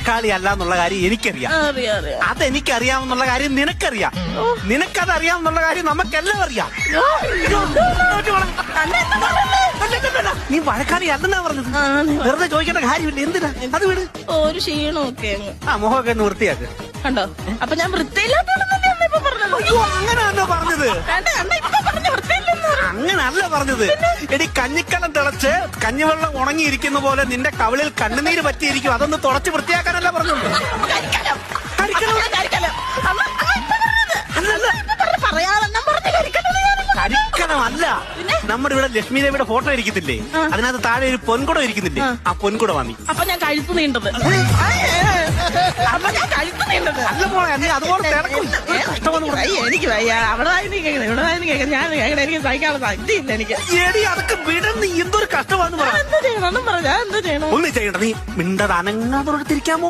മഴക്കാളി അല്ല എന്നുള്ള കാര്യം എനിക്കറിയാം. അതെനിക്കറിയാമെന്നുള്ള കാര്യം നിനക്കറിയാം. നിനക്കത് അറിയാമെന്നുള്ള കാര്യം നമുക്കെല്ലാം അറിയാം. നീ മഴക്കാളി അല്ലെന്നാ പറഞ്ഞത്. വെറുതെ ചോദിക്കേണ്ട കാര്യമില്ല. എന്തിനാ അത് വിട്. ഒരു ക്ഷീണമൊക്കെ മുഖമൊക്കെ ഒന്ന് വൃത്തിയാക്ക്. കണ്ടോ? അപ്പൊ ഞാൻ വൃത്തിയില്ലാത്തതാണെന്നല്ലേ അമ്മ ഇപ്പൊ പറഞ്ഞത്? അയ്യോ, അങ്ങനെയാണോ പറഞ്ഞത്? അങ്ങനല്ല പറഞ്ഞത്. എടി, കഞ്ഞിക്കലം തിളച്ച് കഞ്ഞിവെള്ളം ഉണങ്ങിയിരിക്കുന്ന പോലെ നിന്റെ കവിളിൽ കണ്ണുനീര് പറ്റിയിരിക്കും. അതൊന്ന് തുടച്ച് വൃത്തിയാക്കാനല്ല പറഞ്ഞത്. കരിക്കണമല്ല. നമ്മുടെ ഇവിടെ ലക്ഷ്മി ദേവിയുടെ ഫോട്ടോ ഇരിക്കത്തില്ലേ? അതിനകത്ത് താഴെ ഒരു പൊൻകുടം ഇരിക്കുന്നില്ലേ? ആ പൊൻകുട വാങ്ങി. അപ്പൊ ഞാൻ കഴുത്ത് നീണ്ടത്. അല്ല മോളെ, നീ അതുപോലെ തിളക്കും. എനിക്ക് വയ്യ. അവിടെ കേൾക്കാം. ഞാൻ എനിക്ക് സഹിക്കാനുള്ള സാധ്യതയില്ല എനിക്ക്. എടി, അതൊക്കെ വിടുന്ന എന്തൊരു കഷ്ടമാണെന്ന് പറയാം. എന്ത് ചെയ്യണം? പറഞ്ഞാ എന്ത് ചെയ്യണം? ഒന്നും ചെയ്യണ്ട. നീ മിണ്ടത് അനങ്ങാതെ തിരിക്കാമോ?